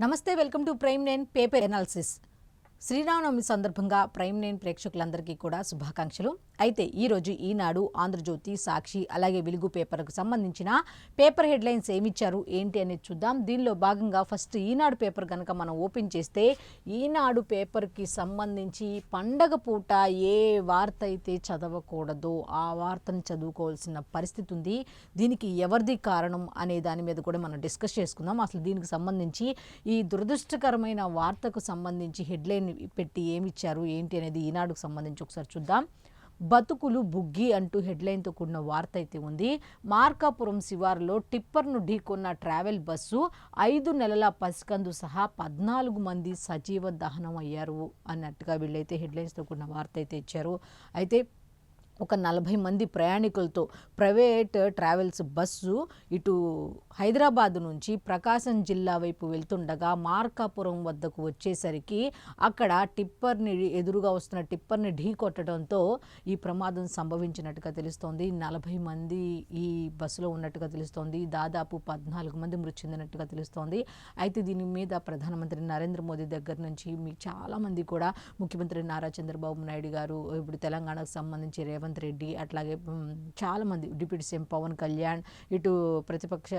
నమస్తే, welcome to prime nine paper analysis. Sriramanavami సందర్భంగా prime nine ప్రేక్షకులందరికీ కూడా శుభాకాంక్షలు. అయితే ఈరోజు ఈనాడు, ఆంధ్రజ్యోతి, సాక్షి అలాగే వెలుగు పేపర్కు సంబంధించిన పేపర్ హెడ్లైన్స్ ఏమిచ్చారు ఏంటి అనేది చూద్దాం. దీనిలో భాగంగా ఫస్ట్ ఈనాడు పేపర్ కనుక మనం ఓపెన్ చేస్తే, ఈనాడు పేపర్కి సంబంధించి పండగ పూట ఏ వార్త అయితే చదవకూడదో ఆ వార్తను చదువుకోవాల్సిన పరిస్థితి ఉంది. దీనికి ఎవరిది కారణం అనే దాని మీద కూడా మనం డిస్కస్ చేసుకుందాం. అసలు దీనికి సంబంధించి ఈ దురదృష్టకరమైన వార్తకు సంబంధించి హెడ్లైన్ పెట్టి ఏమిచ్చారు ఏంటి అనేది ఈనాడుకు సంబంధించి ఒకసారి చూద్దాం. బతుకులు బుగ్గి అంటూ హెడ్లైన్తో కూడిన వార్త అయితే ఉంది. మార్కాపురం శివారులో టిప్పర్ను ఢీకొన్న ట్రావెల్ బస్సు 5 నెలల పసికందు సహా 14 మంది సజీవ దహనం అయ్యారు అన్నట్టుగా వీళ్ళైతే హెడ్లైన్స్తో కూడిన వార్త అయితే ఇచ్చారు. అయితే ఒక 40 మంది ప్రయాణికులతో ప్రైవేట్ ట్రావెల్స్ బస్సు ఇటు హైదరాబాద్ నుంచి ప్రకాశం జిల్లా వైపు వెళ్తుండగా మార్కాపురం వద్దకు వచ్చేసరికి అక్కడ ఎదురుగా వస్తున్న టిప్పర్ని ఢీ కొట్టడంతో ఈ ప్రమాదం సంభవించినట్టుగా తెలుస్తోంది. 40 మంది ఈ బస్సులో ఉన్నట్టుగా తెలుస్తోంది. దాదాపు 14 మంది మృతి చెందినట్టుగా తెలుస్తోంది. అయితే దీని మీద ప్రధానమంత్రి నరేంద్ర మోదీ దగ్గర నుంచి మీకు చాలామంది కూడా, ముఖ్యమంత్రి నారా చంద్రబాబు నాయుడు గారు, ఇప్పుడు తెలంగాణకు సంబంధించి రేవంత్ రెడ్డి, అట్లాగే చాలామంది డిప్యూటీ సీఎం పవన్ కళ్యాణ్, ఇటు ప్రతిపక్ష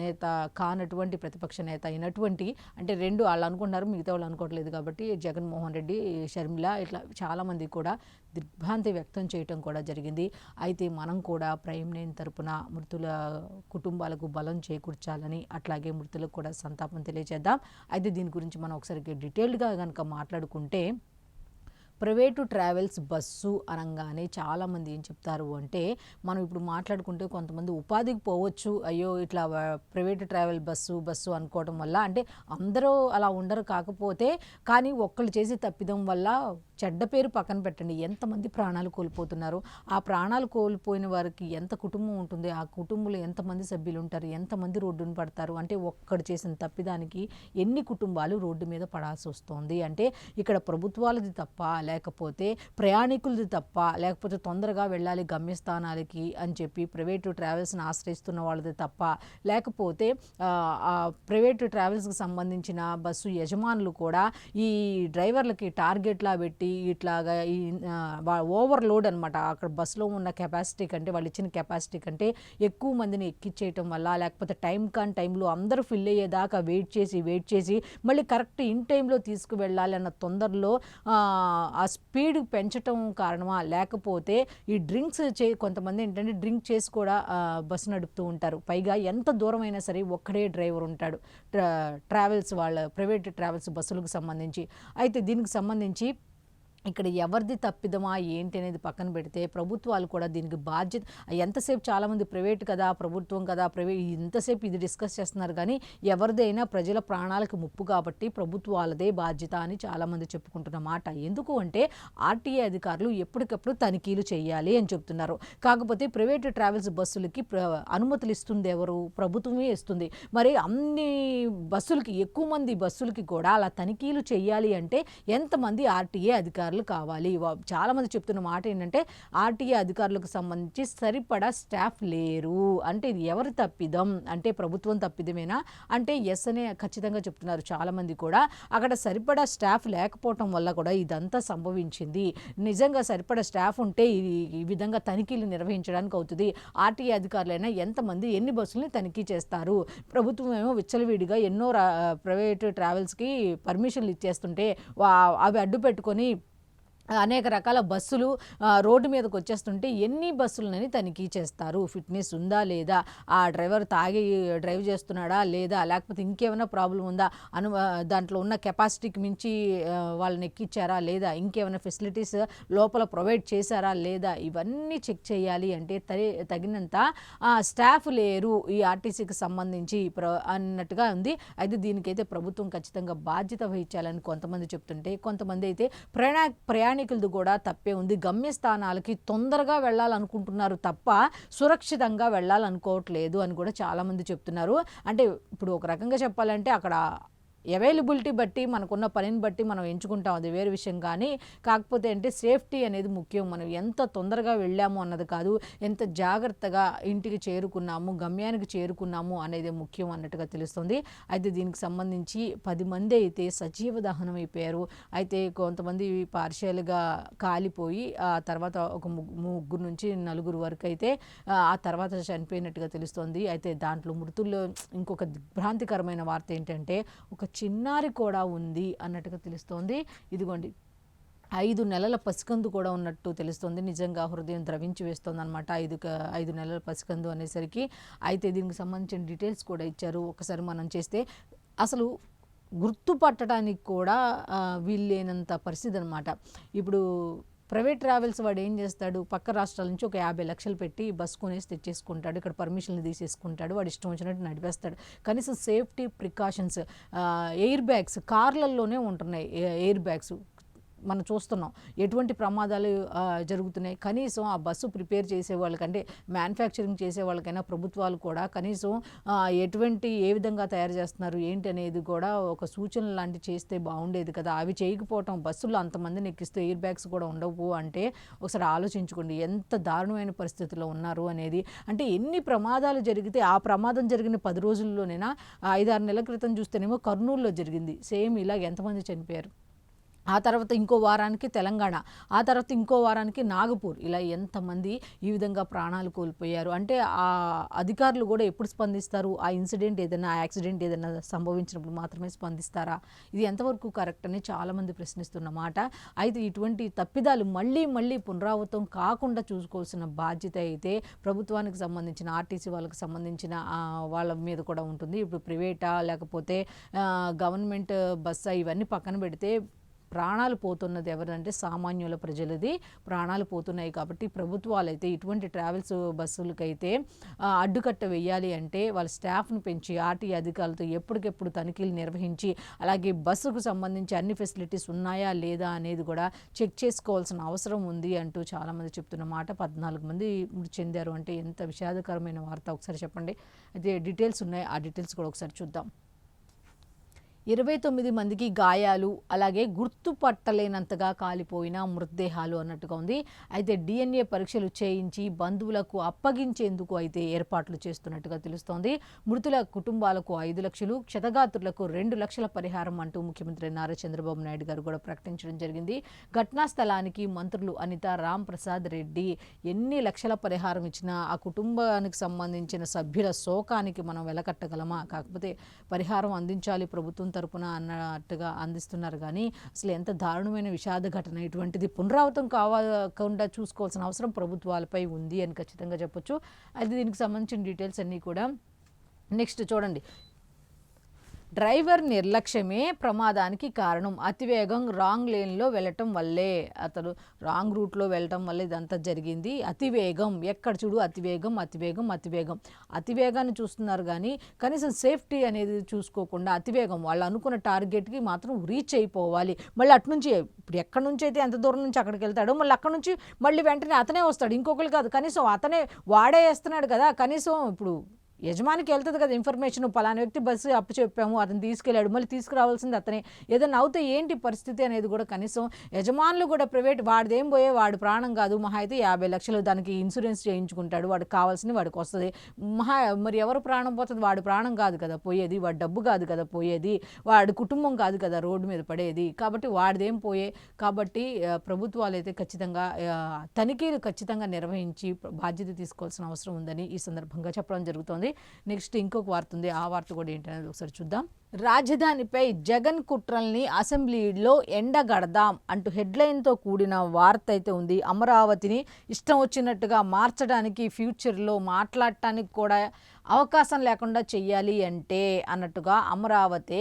నేత కానటువంటి ప్రతిపక్ష నేత అయినటువంటి, అంటే రెండు వాళ్ళు అనుకుంటున్నారు, మిగతా వాళ్ళు అనుకోవట్లేదు కాబట్టి జగన్మోహన్ రెడ్డి, షర్మిల, ఇట్లా చాలామంది కూడా దిగ్భ్రాంతి వ్యక్తం చేయటం కూడా జరిగింది. అయితే మనం కూడా ప్రైమ్ నైన్ తరపున మృతుల కుటుంబాలకు బలం చేకూర్చాలని, అట్లాగే మృతులకు కూడా సంతాపం తెలియజేద్దాం. అయితే దీని గురించి మనం ఒకసారి డీటెయిల్డ్గా కనుక మాట్లాడుకుంటే, ప్రైవేటు ట్రావెల్స్ బస్సు అనగానే చాలామంది ఏం చెప్తారు అంటే, మనం ఇప్పుడు మాట్లాడుకుంటే కొంతమంది ఉపాధికి పోవచ్చు, అయ్యో ఇట్లా ప్రైవేటు ట్రావెల్ బస్సు అనుకోవడం వల్ల, అంటే అందరూ అలా ఉండరు, కాకపోతే కానీ ఒక్కళ్ళు చేసే తప్పిదం వల్ల చెడ్డ పేరు పక్కన పెట్టండి, ఎంతమంది ప్రాణాలు కోల్పోతున్నారు. ఆ ప్రాణాలు కోల్పోయిన వారికి ఎంత కుటుంబం ఉంటుంది, ఆ కుటుంబంలో ఎంతమంది సభ్యులు ఉంటారు, ఎంతమంది రోడ్డును పడతారు, అంటే ఒక్కడు చేసిన తప్పిదానికి ఎన్ని కుటుంబాలు రోడ్డు మీద పడాల్సి వస్తుంది. అంటే ఇక్కడ ప్రభుత్వాలది తప్ప, లేకపోతే ప్రయాణికులది తప్ప, లేకపోతే తొందరగా వెళ్ళాలి గమ్యస్థానాలకి అని చెప్పి ప్రైవేటు ట్రావెల్స్ని ఆశ్రయిస్తున్న వాళ్ళది తప్ప, లేకపోతే ప్రైవేటు ట్రావెల్స్కి సంబంధించిన బస్సు యజమానులు కూడా ఈ డ్రైవర్లకి టార్గెట్లా పెట్టి ఇట్లాగా ఈ ఓవర్లోడ్ అనమాట, అక్కడ బస్సులో ఉన్న కెపాసిటీ కంటే, వాళ్ళు ఇచ్చిన కెపాసిటీ కంటే ఎక్కువ మందిని ఎక్కిచ్చేయటం వల్ల, లేకపోతే టైంలో అందరూ ఫిల్ అయ్యేదాకా వెయిట్ చేసి మళ్ళీ కరెక్ట్ ఇన్ టైంలో తీసుకువెళ్ళాలి అన్న తొందరలో ఆ స్పీడ్ పెంచటం కారణమా, లేకపోతే ఈ కొంతమంది ఏంటంటే డ్రింక్ చేసి కూడా బస్సు నడుపుతూ ఉంటారు. పైగా ఎంత దూరం అయినా సరే ఒక్కడే డ్రైవర్ ఉంటాడు ట్రావెల్స్ ప్రైవేట్ ట్రావెల్స్ బస్సులకు సంబంధించి. అయితే దీనికి సంబంధించి ఇక్కడ ఎవరిది తప్పిదమా ఏంటి అనేది పక్కన పెడితే, ప్రభుత్వాలు కూడా దీనికి బాధ్యత. ఎంతసేపు చాలామంది ప్రైవేట్ కదా, ప్రభుత్వం కదా, ఇంతసేపు ఇది డిస్కస్ చేస్తున్నారు, కానీ ఎవరిదైనా ప్రజల ప్రాణాలకు ముప్పు కాబట్టి ప్రభుత్వాలదే బాధ్యత అని చాలామంది చెప్పుకుంటున్న మాట. ఎందుకు అంటే ఆర్టీఏ అధికారులు ఎప్పటికప్పుడు తనిఖీలు చేయాలి అని చెప్తున్నారు. కాకపోతే ప్రైవేట్ ట్రావెల్స్ బస్సులకి అనుమతులు ఇస్తుంది ఎవరు? ప్రభుత్వమే ఇస్తుంది. మరి అన్ని బస్సులకి, ఎక్కువ మంది బస్సులకి కూడా అలా తనిఖీలు చేయాలి అంటే ఎంతమంది ఆర్టీఏ అధికారులు కావాలి? చాలామంది చెప్తున్న మాట ఏంటంటే, ఆర్టీఏ అధికారులకు సంబంధించి సరిపడా స్టాఫ్ లేరు. అంటే ఇది ఎవరి తప్పిదం అంటే ప్రభుత్వం తప్పిదమేనా అంటే ఎస్ అనే ఖచ్చితంగా చెప్తున్నారు చాలామంది కూడా. అక్కడ సరిపడా స్టాఫ్ లేకపోవటం వల్ల కూడా ఇదంతా సంభవించింది. నిజంగా సరిపడా స్టాఫ్ ఉంటే ఈ విధంగా తనిఖీలు నిర్వహించడానికి అవుతుంది. ఆర్టీఏ అధికారులైనా ఎంతమంది ఎన్ని బస్సుల్ని తనిఖీ చేస్తారు? ప్రభుత్వం ఏమో విచ్చలవిడిగా ఎన్నో ప్రైవేట్ ట్రావెల్స్కి పర్మిషన్లు ఇచ్చేస్తుంటే అవి అడ్డు పెట్టుకొని అనేక రకాల బస్సులు రోడ్డు మీదకి వచ్చేస్తుంటే ఎన్ని బస్సులని తనిఖీ చేస్తారు? ఫిట్నెస్ ఉందా లేదా, ఆ డ్రైవర్ తాగి డ్రైవ్ చేస్తున్నాడా లేదా, లేకపోతే ఇంకేమైనా ప్రాబ్లం ఉందా, దాంట్లో ఉన్న కెపాసిటీకి మించి వాళ్ళని ఎక్కించారా లేదా, ఇంకేమైనా ఫెసిలిటీస్ లోపల ప్రొవైడ్ చేశారా లేదా, ఇవన్నీ చెక్ చేయాలి అంటే తగినంత స్టాఫ్ లేరు ఈ ఆర్టీసీకి సంబంధించి అన్నట్టుగా ఉంది. అయితే దీనికైతే ప్రభుత్వం ఖచ్చితంగా బాధ్యత వహించాలని కొంతమంది చెప్తుంటే, కొంతమంది అయితే ప్రయాణికులది కూడా తప్పే ఉంది. గమ్యస్థానాలకి తొందరగా వెళ్ళాలనుకుంటున్నారు తప్ప సురక్షితంగా వెళ్ళాలనుకోవట్లేదు అని కూడా చాలామంది చెప్తున్నారు. అంటే ఇప్పుడు ఒక రకంగా చెప్పాలంటే, అక్కడ అవైలబిలిటీ బట్టి మనకున్న పనిని బట్టి మనం ఎంచుకుంటాం, అది వేరే విషయం. కానీ కాకపోతే అంటే సేఫ్టీ అనేది ముఖ్యం. మనం ఎంత తొందరగా వెళ్ళాము అన్నది కాదు, ఎంత జాగ్రత్తగా ఇంటికి చేరుకున్నాము, గమ్యానికి చేరుకున్నాము అనేది ముఖ్యం అన్నట్టుగా తెలుస్తుంది. అయితే దీనికి సంబంధించి 10 మంది అయితే సజీవ దహనం అయిపోయారు. అయితే కొంతమంది పార్షియల్గా కాలిపోయి ఆ తర్వాత ఒక ముగ్గురు నుంచి నలుగురు వరకు అయితే ఆ తర్వాత చనిపోయినట్టుగా తెలుస్తోంది. అయితే దాంట్లో మృతుల్లో ఇంకొక దిగ్భ్రాంతికరమైన వార్త ఏంటంటే ఒక చిన్నారి కూడా ఉంది అన్నట్టుగా తెలుస్తోంది. ఇదిగోండి 5 నెలల పసికందు కూడా ఉన్నట్టు తెలుస్తుంది. నిజంగా హృదయం ద్రవించి వేస్తుంది అనమాట. 5 నెలల పసికందు అనేసరికి. అయితే దీనికి సంబంధించిన డీటెయిల్స్ కూడా ఇచ్చారు. ఒకసారి మనం చేస్తే అసలు గుర్తుపట్టడానికి కూడా వీల్లేనంత పరిస్థితి అనమాట. ఇప్పుడు ప్రైవేట్ ట్రావెల్స్ వాడు ఏం చేస్తాడు, పక్క రాష్ట్రాల నుంచి ఒక 50 లక్షలు పెట్టి బస్ కొనేసి తెచ్చేసుకుంటాడు, ఇక్కడ పర్మిషన్లు తీసేసుకుంటాడు, వాడు ఇష్టం వచ్చినట్టు నడిపేస్తాడు. కనీసం సేఫ్టీ ప్రికాషన్స్, ఎయిర్ బ్యాగ్స్ కార్లల్లోనే ఉంటున్నాయి. ఎయిర్ బ్యాగ్స్ మనం చూస్తున్నాం ఎటువంటి ప్రమాదాలు జరుగుతున్నాయి. కనీసం ఆ బస్సు ప్రిపేర్ చేసే వాళ్ళకంటే మ్యానుఫ్యాక్చరింగ్ చేసే వాళ్ళకైనా ప్రభుత్వాలు కూడా కనీసం ఏ విధంగా తయారు చేస్తున్నారు ఏంటి అనేది కూడా ఒక సూచన లాంటివి చేస్తే బాగుండేది కదా. అవి చేయకపోవటం, బస్సుల్లో అంతమందిని ఎక్కిస్తే ఎయిర్ బ్యాగ్స్ కూడా ఉండవు అంటే ఒకసారి ఆలోచించుకోండి ఎంత దారుణమైన పరిస్థితుల్లో ఉన్నారు అనేది. అంటే ఎన్ని ప్రమాదాలు జరిగితే, ఆ ప్రమాదం జరిగిన 10 రోజుల్లోనైనా 5-6 నెలల క్రితం చూస్తేనేమో కర్నూలులో జరిగింది సేమ్ ఇలా, ఎంతమంది చనిపోయారు. ఆ తర్వాత ఇంకో వారానికి తెలంగాణ, ఆ తర్వాత ఇంకో వారానికి నాగపూర్, ఇలా ఎంతమంది ఈ విధంగా ప్రాణాలు కోల్పోయారు. అంటే ఆ అధికారులు కూడా ఎప్పుడు స్పందిస్తారు, ఆ ఇన్సిడెంట్ ఏదైనా, ఆ యాక్సిడెంట్ ఏదైనా సంభవించినప్పుడు మాత్రమే స్పందిస్తారా, ఇది ఎంతవరకు కరెక్ట్ అని చాలామంది ప్రశ్నిస్తున్నమాట. అయితే ఇటువంటి తప్పిదాలు మళ్ళీ మళ్ళీ పునరావృతం కాకుండా చూసుకోవాల్సిన బాధ్యత అయితే ప్రభుత్వానికి సంబంధించిన, ఆర్టీసీ వాళ్ళకి సంబంధించిన వాళ్ళ మీద కూడా ఉంటుంది. ఇప్పుడు ప్రైవేటా లేకపోతే గవర్నమెంట్ బస్సా ఇవన్నీ పక్కన పెడితే ప్రాణాలు పోతున్నది ఎవరంటే సామాన్యుల ప్రజలది ప్రాణాలు పోతున్నాయి. కాబట్టి ప్రభుత్వాలు అయితే ఇటువంటి ట్రావెల్స్ బస్సులకైతే అడ్డుకట్ట వేయాలి అంటే వాళ్ళ స్టాఫ్ను పెంచి ఆర్టీ అధికారులతో ఎప్పటికెప్పుడు తనిఖీలు నిర్వహించి, అలాగే బస్సుకు సంబంధించి అన్ని ఫెసిలిటీస్ ఉన్నాయా లేదా అనేది కూడా చెక్ చేసుకోవాల్సిన అవసరం ఉంది అంటూ చాలామంది చెప్తున్న మాట. 14 మంది మృతి చెందారు అంటే ఎంత విషాదకరమైన వార్త ఒకసారి చెప్పండి. అయితే డీటెయిల్స్ ఉన్నాయి, ఆ డీటెయిల్స్ కూడా ఒకసారి చూద్దాం. 29 మందికి గాయాలు, అలాగే గుర్తుపట్టలేనంతగా కాలిపోయిన మృతదేహాలు అన్నట్టుగా ఉంది. అయితే DNA పరీక్షలు చేయించి బంధువులకు అప్పగించేందుకు అయితే ఏర్పాట్లు చేస్తున్నట్టుగా తెలుస్తోంది. మృతుల కుటుంబాలకు 5 లక్షలు, క్షతగాత్రులకు 2 లక్షల పరిహారం అంటూ ముఖ్యమంత్రి నారా చంద్రబాబు నాయుడు గారు కూడా ప్రకటించడం జరిగింది. ఘటనా స్థలానికి మంత్రులు అనిత, రామ్ ప్రసాద్ రెడ్డి ఎన్ని లక్షల పరిహారం ఇచ్చినా ఆ కుటుంబానికి సంబంధించిన సభ్యుల శోకానికి మనం వెలకట్టగలమా? కాకపోతే పరిహారం అందించాలి ప్రభుత్వం తరపున అన్నట్టుగా అందిస్తున్నారు. కానీ అసలు ఎంత దారుణమైన విషాద ఘటన, ఇటువంటిది పునరావృతం కాకుండా చూసుకోవాల్సిన అవసరం ప్రభుత్వాలపై ఉంది అని ఖచ్చితంగా చెప్పొచ్చు. అయితే దీనికి సంబంధించిన డీటెయిల్స్ అన్నీ కూడా నెక్స్ట్ చూడండి. డ్రైవర్ నిర్లక్ష్యమే ప్రమాదానికి కారణం, అతివేగం రాంగ్ లేన్లో వెళ్ళటం వల్లే, అతను రాంగ్ రూట్లో వెళ్ళటం వల్ల ఇదంతా జరిగింది. అతివేగం, ఎక్కడ చూడు అతివేగం అతివేగం అతివేగం, అతివేగాన్ని చూస్తున్నారు కానీ కనీసం సేఫ్టీ అనేది చూసుకోకుండా అతివేగం, వాళ్ళు అనుకున్న టార్గెట్కి మాత్రం రీచ్ అయిపోవాలి. మళ్ళీ అటు నుంచి ఇప్పుడు ఎక్కడి నుంచి అయితే ఎంత దూరం నుంచి అక్కడికి వెళ్తాడో మళ్ళీ అక్కడ నుంచి మళ్ళీ వెంటనే అతనే వస్తాడు, ఇంకొకరు కాదు. కనీసం అతనే వాడే వేస్తున్నాడు కదా, కనీసం ఇప్పుడు యజమానికి వెళ్తుంది కదా ఇన్ఫర్మేషన్, పలానా వ్యక్తి బస్సు అప్పు చెప్పాము, అతను తీసుకెళ్ళాడు, మళ్ళీ తీసుకురావాల్సింది అతనే. ఏదైనా అవుతే ఏంటి పరిస్థితి అనేది కూడా కనీసం యజమానులు కూడా ప్రైవేట్, వాడిదేం పోయే, వాడి ప్రాణం కాదు, మహా అయితే 50 లక్షలు దానికి ఇన్సూరెన్స్ చేయించుకుంటాడు, వాడికి కావాల్సింది వాడికి వస్తుంది. మరి ఎవరు ప్రాణం పోతుంది? వాడి ప్రాణం కాదు కదా పోయేది, వాడి డబ్బు కాదు కదా పోయేది, వాడి కుటుంబం కాదు కదా రోడ్డు మీద పడేది. కాబట్టి వాడిదేం పోయే. కాబట్టి ప్రభుత్వాలు అయితే ఖచ్చితంగా తనిఖీలు ఖచ్చితంగా నిర్వహించి బాధ్యత తీసుకోవాల్సిన అవసరం ఉందని ఈ సందర్భంగా చెప్పడం జరుగుతోంది. నెక్స్ట్ ఇంకొక వార్త ఉంది, ఆ వార్త కూడా ఏంటనేది ఒకసారి చూద్దాం. రాజధానిపై జగన్ కుట్రల్ని అసెంబ్లీలో ఎండగడదాం అంటూ హెడ్లైన్తో కూడిన వార్త అయితే ఉంది. అమరావతిని ఇష్టం వచ్చినట్టుగా మార్చడానికి, ఫ్యూచర్లో మాట్లాడటానికి కూడా అవకాశం లేకుండా చెయ్యాలి అంటే అన్నట్టుగా అమరావతి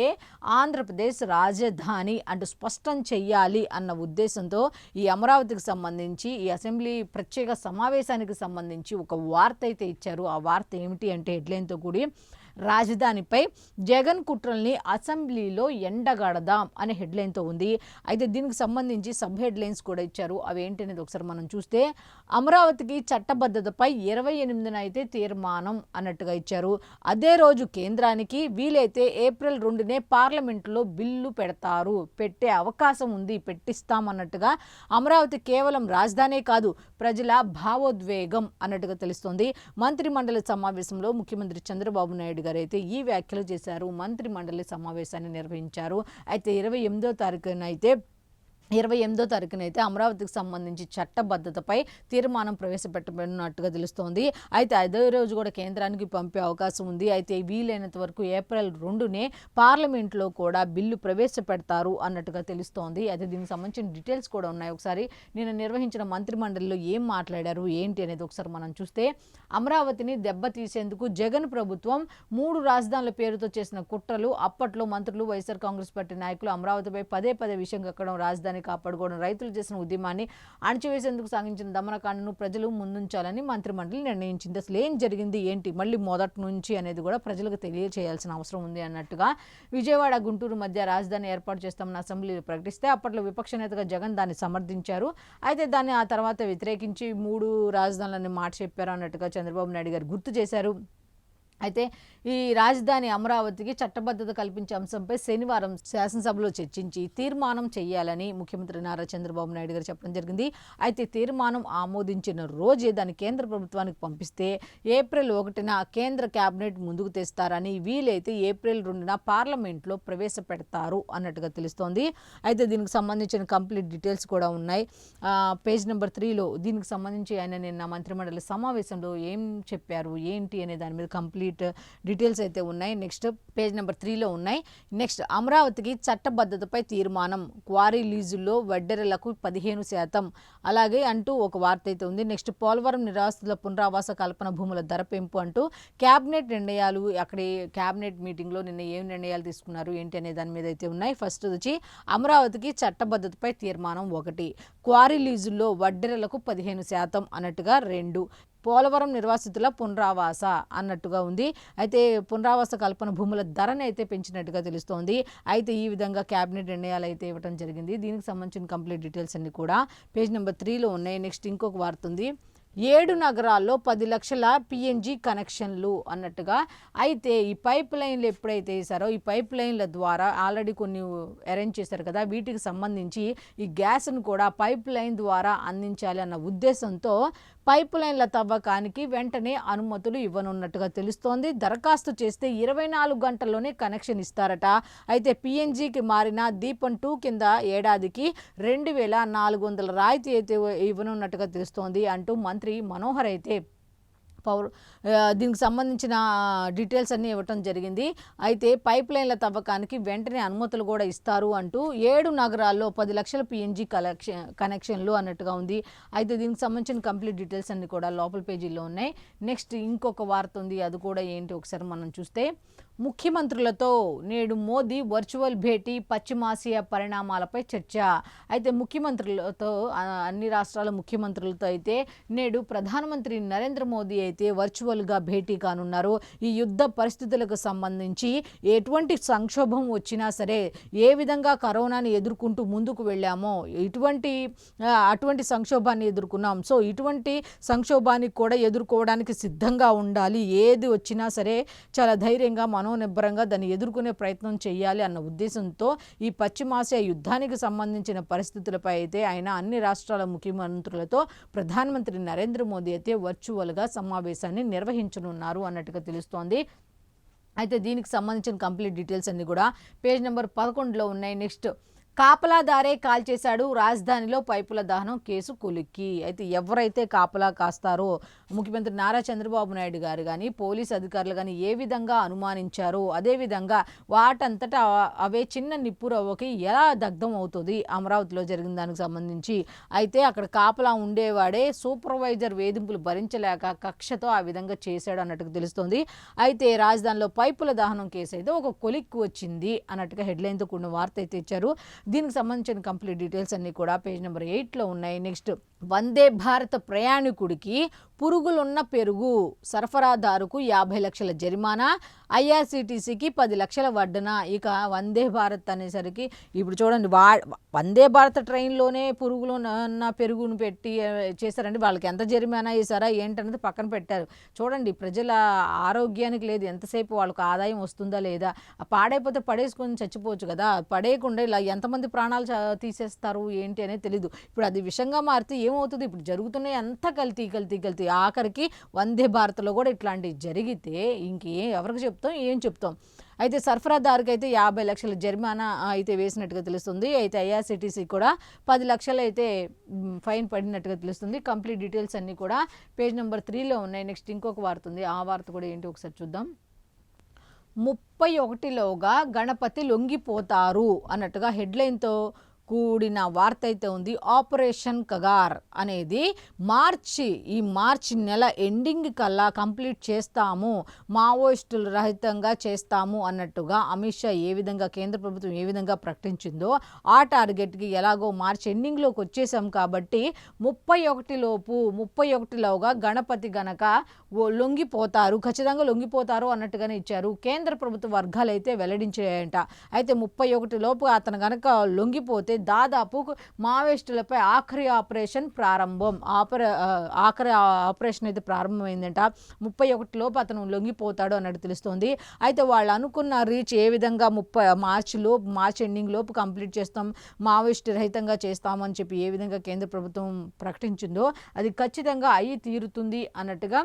ఆంధ్రప్రదేశ్ రాజధాని అంటూ స్పష్టం చెయ్యాలి అన్న ఉద్దేశంతో ఈ అమరావతికి సంబంధించి ఈ అసెంబ్లీ ప్రత్యేక సమావేశానికి సంబంధించి ఒక వార్త అయితే ఇచ్చారు. ఆ వార్త ఏమిటి అంటే హెడ్లైన్తో కూడి రాజధానిపై జగన్ కుట్రల్ని అసెంబ్లీలో ఎండగడదాం అనే హెడ్లైన్తో ఉంది. అయితే దీనికి సంబంధించి సబ్ హెడ్లైన్స్ కూడా ఇచ్చారు. అవి ఏంటి అనేది ఒకసారి మనం చూస్తే, అమరావతికి చట్టబద్ధతపై 28న అయితే తీర్మానం అన్నట్టుగా ఇచ్చారు. అదే రోజు కేంద్రానికి వీలైతే ఏప్రిల్ 2నే పార్లమెంటులో బిల్లు పెట్టే అవకాశం ఉంది, పెట్టిస్తామన్నట్టుగా. అమరావతి కేవలం రాజధానే కాదు, ప్రజల భావోద్వేగం అన్నట్టుగా తెలుస్తోంది. మంత్రి మండలి సమావేశంలో ముఖ్యమంత్రి చంద్రబాబు నాయుడు గారు అయితే ఈ వ్యాఖ్యలు చేశారు. మంత్రి మండలి సమావేశాన్ని నిర్వహించారు. అయితే 28వ తారీఖున అయితే అమరావతికి సంబంధించి చట్టబద్ధతపై తీర్మానం ప్రవేశపెట్టబడినట్టుగా తెలుస్తోంది. అయితే అదే రోజు కూడా కేంద్రానికి పంపే అవకాశం ఉంది. అయితే వీలైనంత వరకు ఏప్రిల్ 2నే పార్లమెంట్లో కూడా బిల్లు ప్రవేశపెడతారు అన్నట్టుగా తెలుస్తోంది. అయితే దీనికి సంబంధించిన డీటెయిల్స్ కూడా ఉన్నాయి. ఒకసారి నిన్న నిర్వహించిన మంత్రి మండలిలో ఏం మాట్లాడారు ఏంటి అనేది ఒకసారి మనం చూస్తే, అమరావతిని దెబ్బతీసేందుకు జగన్ ప్రభుత్వం 3 రాజధానుల పేరుతో చేసిన కుట్రలు, అప్పట్లో మంత్రులు, వైఎస్ఆర్ కాంగ్రెస్ పార్టీ నాయకులు అమరావతిపై పదే విషయం కక్కడం, రాజధాని కాపాడుకోవడం, రైతులు చేసిన ఉద్యమాన్ని అణచివేసేందుకు సాగించిన దమనకాండను ప్రజలు ముందుంచాలని మంత్రి మండలి నిర్ణయించింది. అసలు ఏం జరిగింది ఏంటి మళ్ళీ మొదటి నుంచి అనేది కూడా ప్రజలకు తెలియచేయాల్సిన అవసరం ఉంది అన్నట్టుగా. విజయవాడ గుంటూరు మధ్య రాజధాని ఏర్పాటు చేస్తామని అసెంబ్లీలో ప్రకటిస్తే అప్పట్లో విపక్ష నేతగా జగన్ దాన్ని సమర్థించారు. అయితే దాన్ని ఆ తర్వాత వ్యతిరేకించి 3 రాజధానులని మాట చెప్పారు అన్నట్టుగా చంద్రబాబు నాయుడు గారు గుర్తు చేశారు. అయితే ఈ రాజధాని అమరావతికి చట్టబద్ధత కల్పించే అంశంపై శనివారం శాసనసభలో చర్చించి తీర్మానం చేయాలని ముఖ్యమంత్రి నారా చంద్రబాబు నాయుడు గారు చెప్పడం జరిగింది. అయితే తీర్మానం ఆమోదించిన రోజే దాన్ని కేంద్ర ప్రభుత్వానికి పంపిస్తే ఏప్రిల్ 1న కేంద్ర కేబినెట్ ముందుకు తెస్తారని, వీలైతే ఏప్రిల్ 2న పార్లమెంట్లో ప్రవేశపెడతారు అన్నట్టుగా తెలుస్తోంది. అయితే దీనికి సంబంధించిన కంప్లీట్ డీటెయిల్స్ కూడా ఉన్నాయి. పేజ్ నెంబర్ 3లో దీనికి సంబంధించి ఆయన నిన్న మంత్రిమండలి సమావేశంలో ఏం చెప్పారు ఏంటి అనే దాని మీద కంప్లీట్ డీటెయిల్స్ అయితే ఉన్నాయి. నెక్స్ట్ పేజ్ నెంబర్ 3లో ఉన్నాయి. నెక్స్ట్ అమరావతికి చట్టబద్ధతపై తీర్మానం, క్వారీ లీజుల్లో వడ్డెరలకు 15% అలాగే అంటూ ఒక వార్త అయితే ఉంది. నెక్స్ట్ పోలవరం నిరాస్తుల పునరావాస కల్పన భూముల ధర పెంపు అంటూ క్యాబినెట్ నిర్ణయాలు, అక్కడ క్యాబినెట్ మీటింగ్లో నిన్న ఏం నిర్ణయాలు తీసుకున్నారు ఏంటి అనే దాని మీద అయితే ఉన్నాయి. ఫస్ట్ వచ్చి అమరావతికి చట్టబద్ధతపై తీర్మానం 1, క్వారీ లీజుల్లో వడ్డెరలకు 15% అన్నట్టుగా 2, పోలవరం నిర్వాసితుల పునరావాస అన్నట్టుగా ఉంది. అయితే పునరావాస కల్పన భూముల ధరను అయితే పెంచినట్టుగా తెలుస్తోంది. అయితే ఈ విధంగా క్యాబినెట్ నిర్ణయాలు అయితే ఇవ్వడం జరిగింది. దీనికి సంబంధించిన కంప్లీట్ డీటెయిల్స్ అన్ని కూడా పేజ్ నెంబర్ 3లో ఉన్నాయి. నెక్స్ట్ ఇంకొక వార్త ఉంది. 7 నగరాల్లో 10 లక్షల పిఎన్జి కనెక్షన్లు అన్నట్టుగా. అయితే ఈ పైప్ లైన్లు ఎప్పుడైతే వేసారో, ఈ పైప్ లైన్ల ద్వారా ఆల్రెడీ కొన్ని అరేంజ్ చేశారు కదా, వీటికి సంబంధించి ఈ గ్యాస్ను కూడా పైప్ లైన్ ద్వారా అందించాలి అన్న ఉద్దేశంతో పైప్ లైన్ల తవ్వకానికి వెంటనే అనుమతులు ఇవ్వనున్నట్టుగా తెలుస్తోంది. దరఖాస్తు చేస్తే 24 గంటల్లోనే కనెక్షన్ ఇస్తారట. అయితే పిఎన్జికి మారిన దీపం 2 కింద ఏడాదికి 2400 రాయితీ అయితే ఇవ్వనున్నట్టుగా తెలుస్తోంది అంటూ మంత్రి మనోహర్ అయితే దీనికి సంబంధించిన డీటెయిల్స్ అన్నీ ఇవ్వటం జరిగింది. అయితే పైప్ లైన్ల తవ్వకానికి వెంటనే అనుమతులు కూడా ఇస్తారు అంటూ 7 నగరాల్లో 10 లక్షల పిఎన్జి కనెక్షన్లు అన్నట్టుగా ఉంది. అయితే దీనికి సంబంధించిన కంప్లీట్ డీటెయిల్స్ అన్నీ కూడా లోపల పేజీలో ఉన్నాయి. నెక్స్ట్ ఇంకొక వార్త ఉంది, అది కూడా ఏంటి ఒకసారి మనం చూస్తే, ముఖ్యమంత్రులతో నేడు మోదీ వర్చువల్ భేటీ, పశ్చిమాసియా పరిణామాలపై చర్చ. అయితే ముఖ్యమంత్రులతో, అన్ని రాష్ట్రాల ముఖ్యమంత్రులతో అయితే నేడు ప్రధానమంత్రి నరేంద్ర మోదీ అయితే వర్చువల్గా భేటీ కానున్నారు. ఈ యుద్ధ పరిస్థితులకు సంబంధించి ఎటువంటి సంక్షోభం వచ్చినా సరే, ఏ విధంగా కరోనాని ఎదుర్కొంటూ ముందుకు వెళ్ళామో అటువంటి సంక్షోభాన్ని ఎదుర్కొన్నాం. సో ఇటువంటి సంక్షోభానికి కూడా ఎదుర్కోవడానికి సిద్ధంగా ఉండాలి. ఏది వచ్చినా సరే చాలా ధైర్యంగా మనోనిబ్బరంగా దాన్ని ఎదుర్కొనే ప్రయత్నం చేయాలి అన్న ఉద్దేశంతో ఈ పశ్చిమాసియా యుద్ధానికి సంబంధించిన పరిస్థితులపై అయితే ఆయన అన్ని రాష్ట్రాల ముఖ్యమంత్రులతో ప్రధానమంత్రి నరేంద్ర మోదీ అయితే వర్చువల్గా సమావేశాన్ని నిర్వహించనున్నారు అన్నట్టుగా తెలుస్తోంది. అయితే దీనికి సంబంధించిన కంప్లీట్ డీటెయిల్స్ అన్ని కూడా పేజ్ నెంబర్ 11లో ఉన్నాయి. నెక్స్ట్ కాపలాదారే కాల్చేశాడు, రాజధానిలో పైపుల దహనం కేసు కొలిక్కి. అయితే ఎవరైతే కాపలా కాస్తారో ముఖ్యమంత్రి నారా చంద్రబాబు నాయుడు గారు కానీ పోలీస్ అధికారులు కానీ ఏ విధంగా అనుమానించారో అదేవిధంగా వాటంతటా అవే చిన్న నిప్పురవ్వకి ఎలా దగ్ధం అవుతుంది అమరావతిలో జరిగిన దానికి సంబంధించి. అయితే అక్కడ కాపలా ఉండేవాడే సూపర్వైజర్ వేధింపులు భరించలేక కక్షతో ఆ విధంగా చేశాడు అన్నట్టుగా తెలుస్తోంది. అయితే రాజధానిలో పైపుల దహనం కేసు అయితే ఒక కొలిక్కి వచ్చింది అన్నట్టుగా హెడ్లైన్తో కూడిన వార్త అయితే ఇచ్చారు. దీనికి సంబంధించిన కంప్లీట్ డీటెయిల్స్ అన్నీ కూడా పేజ్ నెంబర్ 8లో ఉన్నాయి. నెక్స్ట్ వందే భారత్ ప్రయాణికుడికి పురుగులున్న పెరుగు సరఫరాదారుకు 50 లక్షల జరిమానా, ఐఆర్సీటీసీకి 10 లక్షల వడ్డన. ఇక వందే భారత్ అనేసరికి ఇప్పుడు చూడండి, వందే భారత్ ట్రైన్లోనే పురుగులు ఉన్న పెరుగును పెట్టి చేశారండి. వాళ్ళకి ఎంత జరిమానా వేసారా ఏంటనేది పక్కన పెట్టారు. చూడండి, ప్రజల ఆరోగ్యానికి లేదు, ఎంతసేపు వాళ్ళకు ఆదాయం వస్తుందా లేదా. పాడైపోతే పడేసుకొని చచ్చిపోవచ్చు కదా, పడేయకుండా ఇలా ఎంతమంది ప్రాణాలు తీసేస్తారు ఏంటి అనేది తెలీదు. ఇప్పుడు అది విషంగా మారితే ఏమవుతుంది? ఇప్పుడు జరుగుతున్నాయి అంతా కల్తీ. ఆఖరికి వందే భారత్లో కూడా ఇట్లాంటివి జరిగితే ఎవరికి చెప్తాం, ఏం చెప్తాం? అయితే సరఫరాదారుకి అయితే 50 లక్షల జరిమానా అయితే వేసినట్టుగా తెలుస్తుంది. అయితే ఐఆర్సీటీసీ కూడా 10 లక్షలు అయితే ఫైన్ పడినట్టుగా తెలుస్తుంది. కంప్లీట్ డీటెయిల్స్ అన్నీ కూడా పేజ్ నెంబర్ 3లో ఉన్నాయి. నెక్స్ట్ ఇంకొక వార్త ఉంది, ఆ వార్త కూడా ఏంటి ఒకసారి చూద్దాం. 31లోగా గణపతి లొంగిపోతారు అన్నట్టుగా హెడ్లైన్తో కూడిన వార్త అయితే ఉంది. ఆపరేషన్ కగార్ అనేది ఈ మార్చి నెల ఎండింగ్ కల్లా కంప్లీట్ చేస్తాము, మావోయిస్టులు రహితంగా చేస్తాము అన్నట్టుగా అమిత్ షా కేంద్ర ప్రభుత్వం ఏ విధంగా ప్రకటించిందో ఆ టార్గెట్కి ఎలాగో మార్చి ఎండింగ్లోకి వచ్చేసాం కాబట్టి 31లోగా గణపతి గనక లొంగిపోతారు, ఖచ్చితంగా లొంగిపోతారు అన్నట్టుగానే ఇచ్చారు. కేంద్ర ప్రభుత్వ వర్గాలు అయితే వెల్లడించాయంట. అయితే 31లోపు అతను గనక లొంగిపోతే దాదాపు మావోయిస్టులపై ఆఖరి ఆపరేషన్ అయితే ప్రారంభమైందంట. 31లోపు అతను లొంగిపోతాడు అన్నట్టు తెలుస్తోంది. అయితే వాళ్ళు అనుకున్న రీచ్ ఏ విధంగా మార్చి ఎండింగ్ లోపు కంప్లీట్ చేస్తాం, మావోయిస్టు రహితంగా చేస్తామని చెప్పి ఏ విధంగా కేంద్ర ప్రభుత్వం ప్రకటించిందో అది ఖచ్చితంగా అయి తీరుతుంది అన్నట్టుగా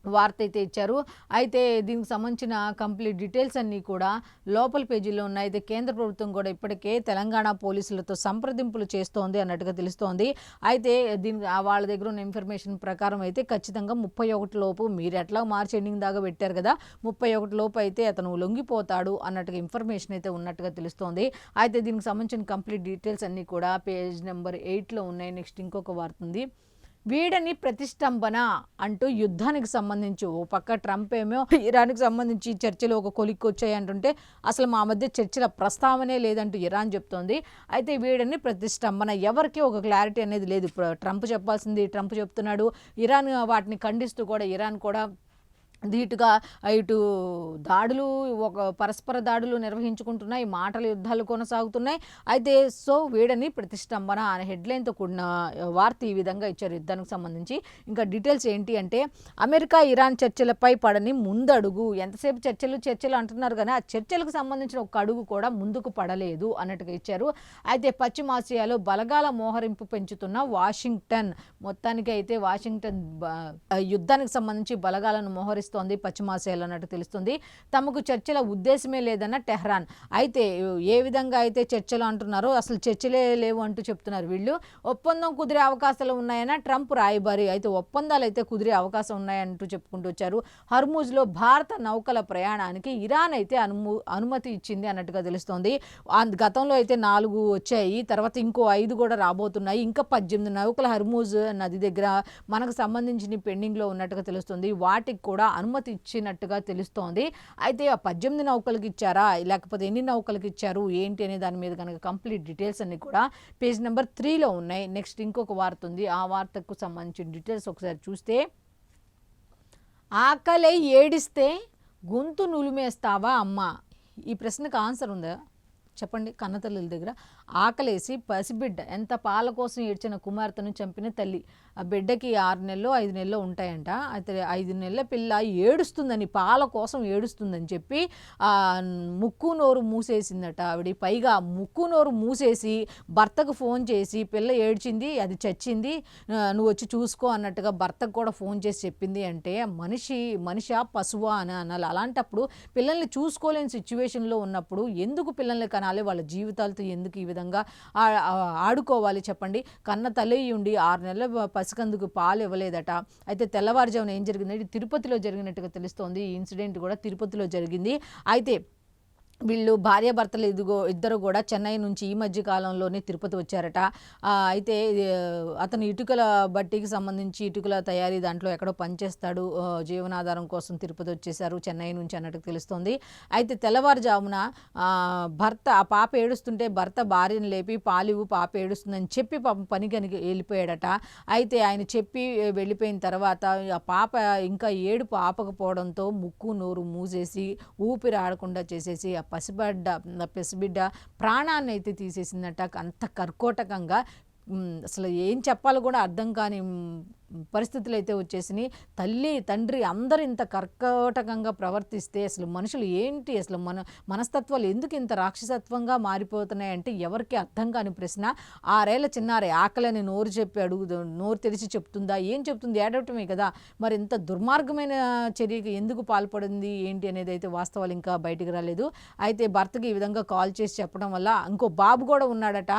వార్త అయితే ఇచ్చారు. అయితే దీనికి సంబంధించిన కంప్లీట్ డీటెయిల్స్ అన్నీ కూడా లోపల పేజీలో ఉన్నాయి. అయితే కేంద్ర ప్రభుత్వం కూడా ఇప్పటికే తెలంగాణ పోలీసులతో సంప్రదింపులు చేస్తోంది అన్నట్టుగా తెలుస్తోంది. అయితే వాళ్ళ దగ్గర ఉన్న ఇన్ఫర్మేషన్ ప్రకారం అయితే ఖచ్చితంగా 31లోపు, మీరు ఎట్లా మార్చి ఎండింగ్ దాకా పెట్టారు కదా, 31లోపు అయితే అతను లొంగిపోతాడు అన్నట్టుగా ఇన్ఫర్మేషన్ అయితే ఉన్నట్టుగా తెలుస్తోంది. అయితే దీనికి సంబంధించిన కంప్లీట్ డీటెయిల్స్ అన్నీ కూడా పేజ్ నెంబర్ 8లో ఉన్నాయి. నెక్స్ట్ ఇంకొక వార్త ఉంది. వీడని ప్రతిష్టంభన అంటూ యుద్ధానికి సంబంధించి ఓ పక్క ట్రంప్ ఏమో ఇరాన్కి సంబంధించి చర్చలు ఒక కొలిక్కి వచ్చాయి అంటుంటే అసలు మా మధ్య చర్చల ప్రస్తావనే లేదంటూ ఇరాన్ చెప్తోంది. అయితే వీడని ప్రతిష్టంభన, ఎవరికి ఒక క్లారిటీ అనేది లేదు. ఇప్పుడు ట్రంప్ చెప్పాల్సింది ట్రంప్ చెప్తున్నాడు, ఇరాన్ వాటిని ఖండిస్తూ కూడా ఇరాన్ కూడా ధీటుగా ఇటు దాడులు, పరస్పర దాడులు నిర్వహించుకుంటున్నాయి, మాటల యుద్ధాలు కొనసాగుతున్నాయి. అయితే వీడని ప్రతిష్టంభన అనే హెడ్లైన్తో కూడిన వార్త ఈ విధంగా ఇచ్చారు యుద్ధానికి సంబంధించి. ఇంకా డీటెయిల్స్ ఏంటి అంటే, అమెరికా ఇరాన్ చర్చలపై పడని ముందడుగు. ఎంతసేపు చర్చలు అంటున్నారు కానీ ఆ చర్చలకు సంబంధించిన ఒక అడుగు కూడా ముందుకు పడలేదు అన్నట్టుగా ఇచ్చారు. అయితే పశ్చిమాసియాలో బలగాల మోహరింపు పెంచుతున్న వాషింగ్టన్, మొత్తానికి అయితే వాషింగ్టన్ యుద్ధానికి సంబంధించి బలగాలను మోహరిస్తుంది పశ్చిమాసియాలో అన్నట్టు తెలుస్తుంది. తమకు చర్చల ఉద్దేశమే లేదన్న టెహ్రాన్. అయితే ఏ విధంగా అయితే చర్చలు అంటున్నారో అసలు చర్చలే లేవు అంటూ చెప్తున్నారు వీళ్ళు. ఒప్పందం కుదిరే అవకాశాలు ఉన్నాయన్న ట్రంప్ రాయబారి. అయితే ఒప్పందాలు అయితే కుదిరే అవకాశం ఉన్నాయంటూ చెప్పుకుంటూ వచ్చారు. హర్ముజ్లో భారత నౌకల ప్రయాణానికి ఇరాన్ అయితే అనుమతి ఇచ్చింది అన్నట్టుగా తెలుస్తోంది. గతంలో అయితే 4 వచ్చాయి, తర్వాత ఇంకో 5 కూడా రాబోతున్నాయి. ఇంకా 18 నౌకల హర్ముజ్ నది దగ్గర మనకు సంబంధించిన పెండింగ్లో ఉన్నట్టుగా తెలుస్తుంది. వాటికి కూడా అనుమతి ఇచ్చినట్టుగా తెలుస్తోంది. అయితే ఆ 18 నౌకలకు ఇచ్చారా లేకపోతే ఎన్ని నౌకలకు ఇచ్చారు ఏంటి అనే దాని మీద కనుక కంప్లీట్ డీటెయిల్స్ అన్ని కూడా పేజ్ నెంబర్ 3లో ఉన్నాయి. నెక్స్ట్ ఇంకొక వార్త ఉంది, ఆ వార్తకు సంబంధించిన డీటెయిల్స్ ఒకసారి చూస్తే, ఆకలి ఏడిస్తే గొంతు నులిమేస్తావా అమ్మా? ఈ ప్రశ్నకు ఆన్సర్ ఉందా చెప్పండి? కన్నతల్లుల దగ్గర ఆకలేసి పసిబిడ్డ ఎంత పాల కోసం ఏడ్చిన కుమార్తెను చంపిన తల్లి. ఆ బిడ్డకి 6 నెలలో 5 నెలలో ఉంటాయంట. అయితే 5 నెలల పిల్ల ఏడుస్తుందని, పాల కోసం ఏడుస్తుందని చెప్పి ముక్కు నోరు మూసేసిందట ఆవిడ. పైగా ముక్కు నోరు మూసేసి భర్తకు ఫోన్ చేసి పిల్ల ఏడ్చింది, అది చచ్చింది, నువ్వు వచ్చి చూసుకో అన్నట్టుగా భర్తకు కూడా ఫోన్ చేసి చెప్పింది. అంటే మనిషా పశువా అని అనాలి. అలాంటప్పుడు పిల్లల్ని చూసుకోలేని సిచ్యువేషన్లో ఉన్నప్పుడు ఎందుకు పిల్లల్ని కనాలి? వాళ్ళ జీవితాలతో ఎందుకు ఈ విధంగా ఆడుకోవాలి చెప్పండి? కన్న తల్లి ఉండి 6 నెలల పసికందుకు పాలు ఇవ్వలేదట. అయితే తెల్లవారుజామున ఏం జరిగిందంటే తిరుపతిలో జరిగినట్టుగా తెలుస్తోంది. ఈ ఇన్సిడెంట్ కూడా తిరుపతిలో జరిగింది. అయితే వీళ్ళు భార్యాభర్తలు ఇద్దరు కూడా చెన్నై నుంచి ఈ మధ్య కాలంలోనే తిరుపతి వచ్చారట. అయితే అతను ఇటుకల బట్టీకి సంబంధించి ఇటుకల తయారీ దాంట్లో ఎక్కడో పనిచేస్తాడు. జీవనాధారం కోసం తిరుపతి వచ్చేసారు చెన్నై నుంచి అన్నట్టు తెలుస్తోంది. అయితే తెల్లవారుజామున భర్త ఆ పాప ఏడుస్తుంటే భర్త భార్యను లేపి పాలివు పాప ఏడుస్తుందని చెప్పి పాపం పనికి వెళ్ళిపోయాడట. అయితే ఆయన చెప్పి వెళ్ళిపోయిన తర్వాత ఆ పాప ఇంకా ఏడుపు ఆపకపోవడంతో ముక్కు నోరు మూసేసి ఊపిరి ఆడకుండా చేసేసి పసిబిడ్డ ప్రాణాన్ని అయితే తీసేసిందట. అంత కర్కోటకంగా అసలు ఏం చెప్పాలో కూడా అర్థం కాని పరిస్థితులు అయితే వచ్చేసినాయి. తల్లి తండ్రి అందరూ ఇంత కర్కోటకంగా ప్రవర్తిస్తే అసలు మనుషులు ఏంటి, అసలు మనస్తత్వాలు ఎందుకు ఇంత రాక్షసత్వంగా మారిపోతున్నాయంటే ఎవరికి అర్థం కాని ప్రశ్న. 6 ఏళ్ల చిన్నారే ఆకలని నోరు చెప్పాడు, నోరు తెరిచి చెప్తుందా, ఏం చెప్తుంది, ఏడవటమే కదా. మరి ఇంత దుర్మార్గమైన చర్యకి ఎందుకు పాల్పడింది ఏంటి అనేది అయితే వాస్తవాలు ఇంకా బయటికి రాలేదు. అయితే భర్తకి ఈ విధంగా కాల్ చేసి చెప్పడం వల్ల ఇంకో బాబు కూడా ఉన్నాడట.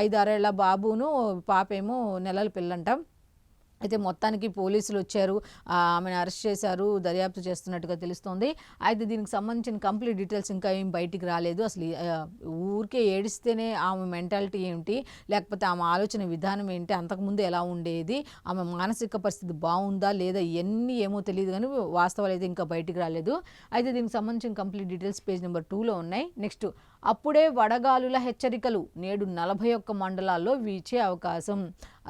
5-6 ఏళ్ల బాబును పాపేమో నెలల పిల్లంట. అయితే మొత్తానికి పోలీసులు వచ్చారు, ఆమెను అరెస్ట్ చేశారు, దర్యాప్తు చేస్తున్నట్టుగా తెలుస్తోంది. అయితే దీనికి సంబంధించిన కంప్లీట్ డీటెయిల్స్ ఇంకా ఏం బయటికి రాలేదు. అసలు ఊరికే ఏడిస్తేనే ఆమె మెంటాలిటీ ఏమిటి, లేకపోతే ఆమె ఆలోచన విధానం ఏంటి, అంతకుముందు ఎలా ఉండేది, ఆమె మానసిక పరిస్థితి బాగుందా లేదా, ఇవన్నీ ఏమో తెలియదు కానీ వాస్తవాలు అయితే ఇంకా బయటికి రాలేదు. అయితే దీనికి సంబంధించిన కంప్లీట్ డీటెయిల్స్ పేజ్ నెంబర్ 2లో ఉన్నాయి. నెక్స్ట్, అప్పుడే వడగాలుల హెచ్చరికలు, నేడు 41 మండలాల్లో వీచే అవకాశం.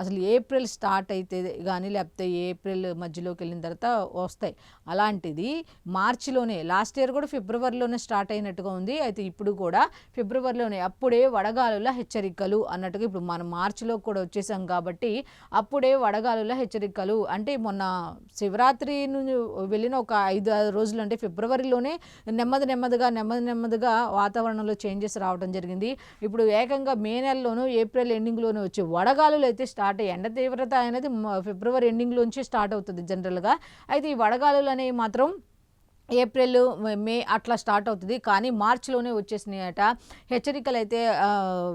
అసలు ఏప్రిల్ స్టార్ట్ అయితే కానీ లేకపోతే ఏప్రిల్ మధ్యలోకి వెళ్ళిన తర్వాత వస్తాయి. అలాంటిది మార్చిలోనే, లాస్ట్ ఇయర్ కూడా ఫిబ్రవరిలోనే స్టార్ట్ అయినట్టుగా ఉంది. అయితే ఇప్పుడు కూడా ఫిబ్రవరిలోనే అప్పుడే వడగాలుల హెచ్చరికలు అన్నట్టుగా ఇప్పుడు మనం మార్చిలో కూడా వచ్చేసాం కాబట్టి అప్పుడే వడగాలుల హెచ్చరికలు అంటే మొన్న శివరాత్రి నుంచి వెళ్ళిన ఒక 5-6 రోజులు అంటే ఫిబ్రవరిలోనే నెమ్మదిగా వాతావరణంలో చేంజెస్ రావడం జరిగింది. ఇప్పుడు ఏకంగా మే నెలలోనూ ఏప్రిల్ ఎండింగ్లోనూ వచ్చే వడగాలులు అయితే స్టార్ట్ అయ్యి, ఎండ తీవ్రత అనేది ఫిబ్రవరి ఎండింగ్లోంచి స్టార్ట్ అవుతుంది జనరల్గా. అయితే ఈ వడగాలులు అనేవి మాత్రం ఏప్రిల్ మే అట్లా స్టార్ట్ అవుతుంది, కానీ మార్చిలోనే వచ్చేసినాయట. హెచ్చరికలు అయితే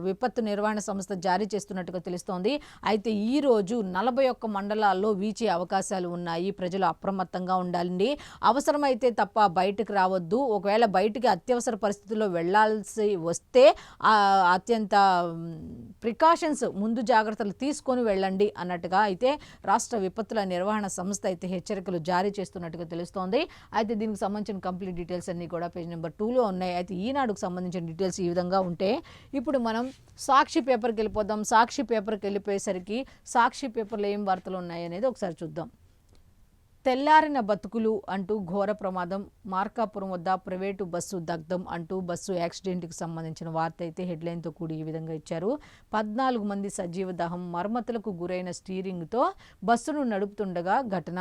విపత్తు నిర్వహణ సంస్థ జారీ చేస్తున్నట్టుగా తెలుస్తోంది. అయితే ఈరోజు 41 మండలాల్లో వీచే అవకాశాలు ఉన్నాయి. ప్రజలు అప్రమత్తంగా ఉండాలండి. అవసరమైతే తప్ప బయటకు రావద్దు. ఒకవేళ బయటికి అత్యవసర పరిస్థితుల్లో వెళ్లాల్సి వస్తే అత్యంత ప్రికాషన్స్, ముందు జాగ్రత్తలు తీసుకొని వెళ్ళండి అన్నట్టుగా అయితే రాష్ట్ర విపత్తుల నిర్వహణ సంస్థ అయితే హెచ్చరికలు జారీ చేస్తున్నట్టుగా తెలుస్తోంది. అయితే దీనికి సంబంధించిన కంప్లీట్ డీటెయిల్స్ అన్నీ కూడా పేజ్ నెంబర్ 2లో ఉన్నాయి. అయితే ఈనాడుకు సంబంధించిన డీటెయిల్స్ ఈ విధంగా ఉంటే ఇప్పుడు మనం సాక్షి పేపర్కి వెళ్ళిపోదాం. సాక్షి పేపర్కి వెళ్ళిపోయేసరికి సాక్షి పేపర్లో ఏం వార్తలు ఉన్నాయి అనేది ఒకసారి చూద్దాం. తెల్లారిన బతుకులు అంటూ ఘోర ప్రమాదం, మార్కాపురం వద్ద ప్రైవేటు బస్సు దగ్ధం అంటూ బస్సు యాక్సిడెంట్కి సంబంధించిన వార్త అయితే హెడ్లైన్తో కూడి ఈ విధంగా ఇచ్చారు. 14 మంది సజీవ దహం, మరమ్మతులకు గురైన స్టీరింగ్తో బస్సును నడుపుతుండగా ఘటన.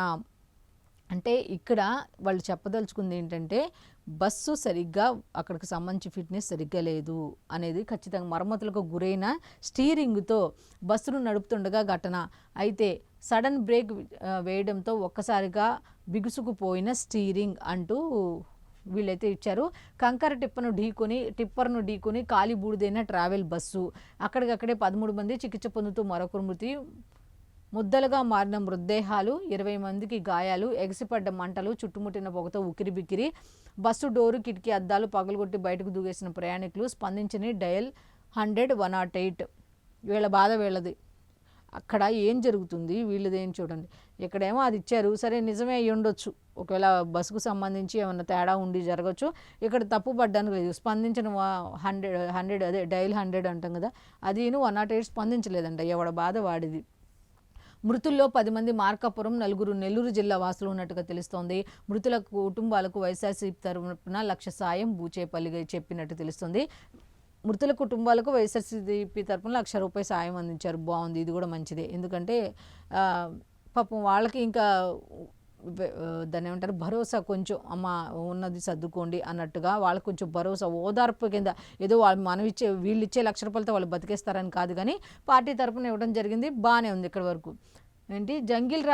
అంటే ఇక్కడ వాళ్ళు చెప్పదలుచుకుంది ఏంటంటే బస్సు సరిగ్గా అక్కడికి సంబంధించి ఫిట్నెస్ సరిగ్గా లేదు అనేది ఖచ్చితంగా. మరమ్మతులకు గురైన స్టీరింగ్తో బస్సును నడుపుతుండగా ఘటన. అయితే సడన్ బ్రేక్ వేయడంతో ఒక్కసారిగా బిగుసుకుపోయిన స్టీరింగ్ అంటూ వీళ్ళైతే ఇచ్చారు. కంకర టిప్పర్ను ఢీకొని కాలి బూడిదైన ట్రావెల్ బస్సు. అక్కడికక్కడే 13 మంది చికిత్స పొందుతూ మరొకరు మృతి. ముద్దలుగా మారిన మృతదేహాలు, 20 మందికి గాయాలు, ఎగసిపడ్డ మంటలు, చుట్టుముట్టిన పొగతో ఉక్కిరిబిక్కిరి. బస్సు డోరు కిటికీ అద్దాలు పగలగొట్టి బయటకు దూకేసిన ప్రయాణికులు. స్పందించని డయల్ 100 108. వీళ్ళ బాధ వీళ్ళది. అక్కడ ఏం జరుగుతుంది వీళ్ళదేం చూడండి. ఇక్కడేమో అది ఇచ్చారు, సరే నిజమే అయ్యి ఉండొచ్చు, ఒకవేళ బస్సుకు సంబంధించి ఏమన్నా తేడా ఉండి జరగచ్చు. ఇక్కడ తప్పు పడ్డానికి లేదు. స్పందించిన 100 అదే డయల్ 100 అంటాం కదా, అది 108 స్పందించలేదంట. ఎవడ బాధ వాడిది. మృతుల్లో 10 మంది మార్కాపురం, 4 నెల్లూరు జిల్లా వాసులు ఉన్నట్టుగా తెలుస్తోంది. మృతుల కుటుంబాలకు వైఎస్ఆర్సీపీ తరఫున 1,00,000 సాయం బూచేపల్లిగా చెప్పినట్టు తెలుస్తుంది. మృతుల కుటుంబాలకు వైఎస్ఆర్సీపీ తరఫున 1,00,000 రూపాయలు సాయం అందించారు. బాగుంది, ఇది కూడా మంచిదే. ఎందుకంటే పాపం వాళ్ళకి ఇంకా దాన్ని ఏమంటారు, భరోసా, కొంచెం అమ్మ ఉన్నది సర్దుకోండి అన్నట్టుగా వాళ్ళకి కొంచెం భరోసా, ఓదార్పు కింద. ఏదో వాళ్ళు వీళ్ళు ఇచ్చే 1,00,000 రూపాయలతో వాళ్ళు బతికేస్తారని కాదు, కానీ పార్టీ తరఫున ఇవ్వడం జరిగింది. బాగానే ఉంది. ఇక్కడ వరకు ఏంటి జంగిల్